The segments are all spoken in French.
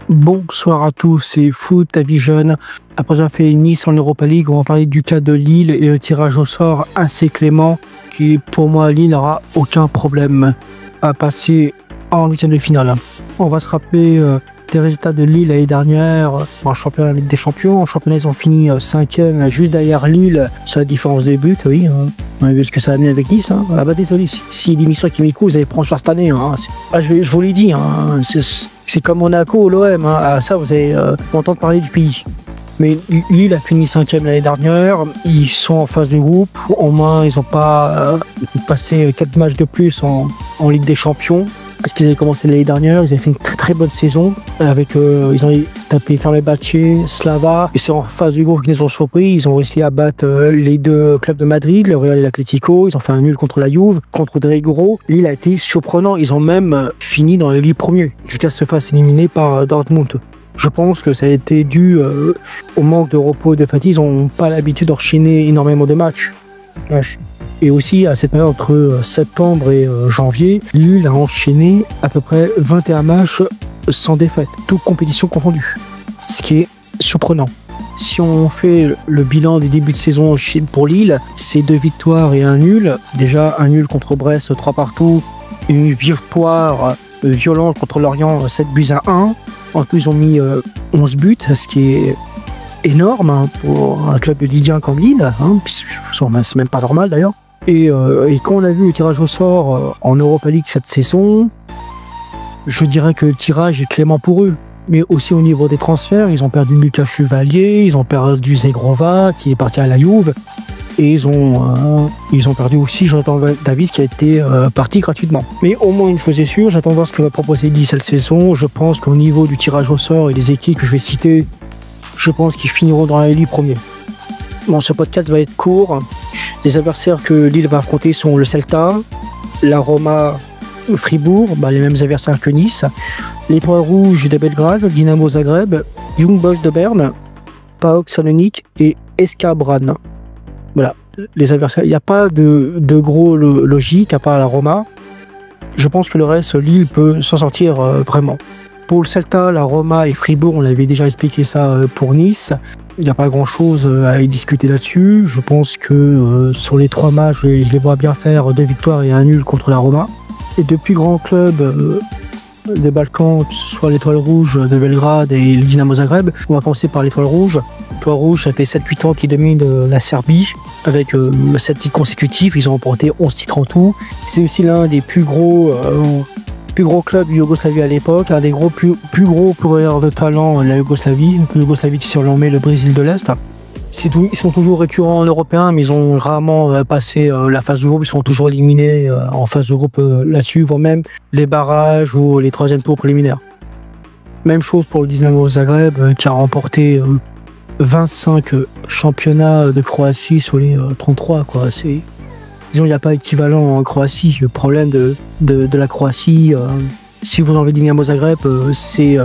Bonsoir à tous, c'est Foot Vision. Après avoir fait Nice en Europa League, on va parler du cas de Lille et le tirage au sort assez clément qui, pour moi, Lille n'aura aucun problème à passer en huitième de finale. On va se rappeler des résultats de Lille l'année dernière en championnat Ligue des Champions. En championnat, ils ont fini 5e, juste derrière Lille, sur la différence des buts, oui. On a vu ce que ça a amené avec Nice. Ah bah désolé, si l'émission Kimiko, vous allez prendre cette année. Je vous l'ai dit, c'est comme Monaco ou l'OM. Ça, vous allez entendre parler du pays. Mais Lille a fini 5e l'année dernière. Ils sont en phase de groupe. Au moins, ils n'ont pas passé 4 matchs de plus en Ligue des Champions. Parce qu'ils avaient commencé l'année dernière, ils avaient fait une très bonne saison. Ils ont tapé Fenerbahçe, Slava. Et c'est en phase du groupe qu'ils nous ont surpris. Ils ont réussi à battre les deux clubs de Madrid, le Real et l'Atlético. Ils ont fait un nul contre la Juve, contre Dragoro. Lille a été surprenant. Ils ont même fini dans les 8 premiers, jusqu'à se faire éliminer par Dortmund. Je pense que ça a été dû au manque de repos et de fatigue. Ils n'ont pas l'habitude d'enchaîner énormément de matchs. Et aussi, à cette période entre septembre et janvier, Lille a enchaîné à peu près 21 matchs sans défaite, toutes compétitions confondues. Ce qui est surprenant. Si on fait le bilan des débuts de saison pour Lille, c'est 2 victoires et un nul. Déjà, un nul contre Brest, 3 partout. Une victoire violente contre Lorient, 7-1. En plus, ils ont mis 11 buts, ce qui est énorme pour un club de Ligue 1 comme Lille. C'est même pas normal d'ailleurs. Et quand on a vu le tirage au sort en Europa League cette saison, je dirais que le tirage est clément pour eux. Mais aussi au niveau des transferts, ils ont perdu Lucas Chevalier, ils ont perdu Zegrova qui est parti à la Juve, et ils ont perdu aussi Jonathan Davis qui a été parti gratuitement. Mais au moins une chose est sûre, j'attends de voir ce que va proposer Lille cette saison. Je pense qu'au niveau du tirage au sort et des équipes que je vais citer, je pense qu'ils finiront dans la Ligue première. Bon, ce podcast va être court. Les adversaires que Lille va affronter sont le Celta, la Roma, Fribourg, les mêmes adversaires que Nice, l'Étoile Rouge de Belgrade, Dynamo Zagreb, Young Boys de Berne, PAOK Salonique et SK Brann. Voilà, les adversaires. Il n'y a pas de gros logique à part la Roma. Je pense que le reste, Lille peut s'en sortir vraiment. Pour le Celta, la Roma et Fribourg, on avait déjà expliqué ça pour Nice. Il n'y a pas grand chose à y discuter là-dessus. Je pense que sur les 3 matchs, je les vois bien faire 2 victoires et un nul contre la Roma. Et depuis grands clubs des Balkans, que ce soit l'Étoile Rouge de Belgrade et le Dynamo Zagreb, on va commencer par l'Étoile Rouge. L'Étoile Rouge, ça fait 7-8 ans qu'ils dominent la Serbie avec 7 titres consécutifs. Ils ont remporté 11 titres en tout. C'est aussi l'un des plus gros clubs de Yougoslavie à l'époque, un des plus gros pourvoyeurs de talent de la Yougoslavie qui surnommait le Brésil de l'Est. Ils sont toujours récurrents en européen, mais ils ont rarement passé la phase de groupe. Ils sont toujours éliminés en phase de groupe là-dessus, voire même les barrages ou les 3e tours préliminaires. Même chose pour le Dynamo Zagreb qui a remporté 25 championnats de Croatie sur les 33. Disons, il n'y a pas équivalent en Croatie. Le problème de la Croatie, si vous enlevez Dynamo Zagreb, c'est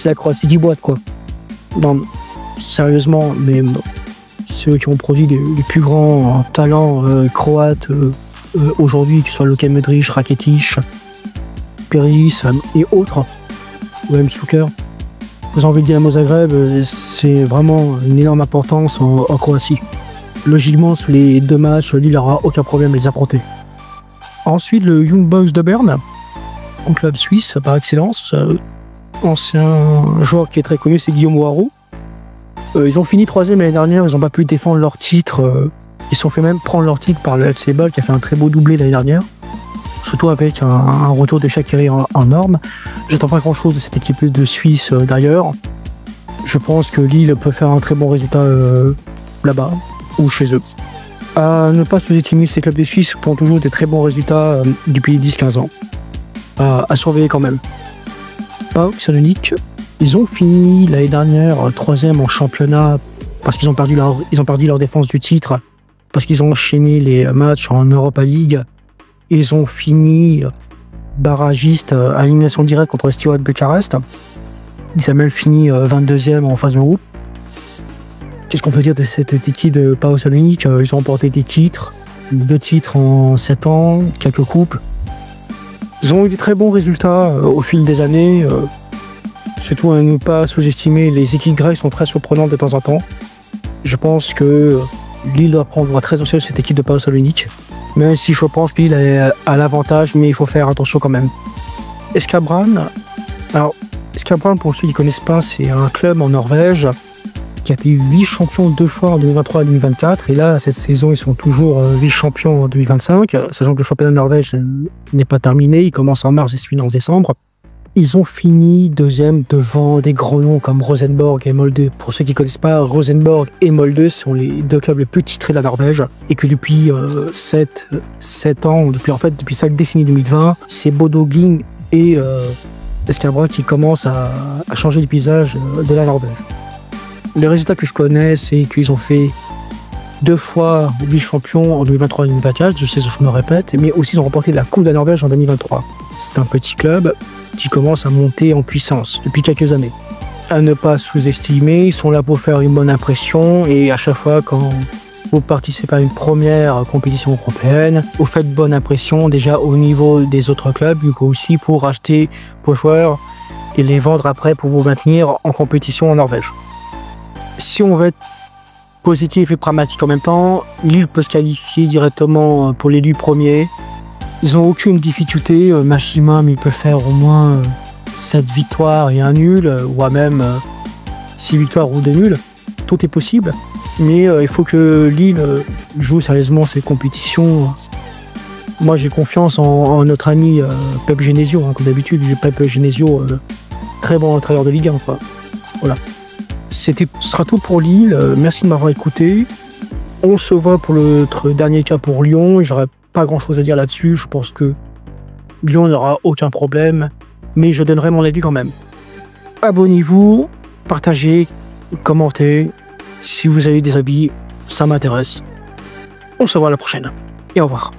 la Croatie qui boite, Non, sérieusement, mais ceux qui ont produit les plus grands talents croates aujourd'hui, que ce soit Luka Modric, Rakitic, Perišić et autres, ou même Šuker, vous enlevez Dynamo Zagreb, c'est vraiment une énorme importance en Croatie. Logiquement, sur les 2 matchs, Lille n'aura aucun problème à les affronter. Ensuite, le Young Boys de Berne, un club suisse par excellence. Ancien joueur qui est très connu, c'est Guillaume Waro. Ils ont fini 3e l'année dernière, ils n'ont pas pu défendre leur titre. Ils se sont fait même prendre leur titre par le FC Bâle qui a fait un très beau doublé l'année dernière. Surtout avec un retour de Shaqiri en norme. J'attends pas grand chose de cette équipe de Suisse d'ailleurs. Je pense que Lille peut faire un très bon résultat là-bas ou chez eux. À ne pas sous-estimer ces clubs de Suisse qui ont toujours des très bons résultats depuis 10-15 ans. À surveiller quand même. PAOK Salonique, ils ont fini l'année dernière 3e en championnat parce qu'ils ont perdu leur défense du titre, parce qu'ils ont enchaîné les matchs en Europa League. Ils ont fini barragiste à élimination directe contre le Steaua de Bucarest. Ils ont même fini 22e en phase de groupe. Qu'est-ce qu'on peut dire de cette équipe de PAOK Salonique? Ils ont remporté des titres, 2 titres en 7 ans, quelques coupes. Ils ont eu des très bons résultats au fil des années. Surtout à ne pas sous-estimer, les équipes grecques sont très surprenantes de temps en temps. Je pense que Lille doit prendre très au sérieux cette équipe de Paolo Salonique. Même si je pense que Lille a l'avantage, mais il faut faire attention quand même. SK Brann, alors SK Brann, pour ceux qui ne connaissent pas, c'est un club en Norvège qui a été vice-champion 2 fois en 2023 et 2024. Et là, cette saison, ils sont toujours vice-champions en 2025, sachant que le championnat de Norvège n'est pas terminé. Il commence en mars et se finit en décembre. Ils ont fini deuxième devant des grands noms comme Rosenborg et Molde. Pour ceux qui ne connaissent pas, Rosenborg et Molde sont les deux clubs les plus titrés de la Norvège. Et que depuis 7 ans, depuis 5 décennies 2020, c'est Bodo Glimt et SK Brann qui commencent à changer le paysage de la Norvège. Les résultats que je connais, c'est qu'ils ont fait 2 fois vice-champion en 2023 et 2024, je me répète, mais aussi ils ont remporté la Coupe de la Norvège en 2023. C'est un petit club qui commence à monter en puissance depuis quelques années. À ne pas sous-estimer, ils sont là pour faire une bonne impression et à chaque fois quand vous participez à une première compétition européenne, vous faites bonne impression déjà au niveau des autres clubs, mais aussi pour acheter vos joueurs et les vendre après pour vous maintenir en compétition en Norvège. Si on veut être positif et pragmatique en même temps, Lille peut se qualifier directement pour l'élu premier. Ils n'ont aucune difficulté, maximum ils peuvent faire au moins 7 victoires et un nul, ou même 6 victoires ou 2 nuls. Tout est possible, mais il faut que Lille joue sérieusement ces compétitions. Moi j'ai confiance en notre ami Pep Genesio, comme d'habitude. Pep Genesio, très bon entraîneur de Ligue 1. Voilà. Ce sera tout pour Lille, merci de m'avoir écouté. On se voit pour notre dernier cas pour Lyon, j'aurais pas grand chose à dire là-dessus, je pense que Lyon n'aura aucun problème, mais je donnerai mon avis quand même. Abonnez-vous, partagez, commentez, si vous avez des avis, ça m'intéresse. On se voit à la prochaine, et au revoir.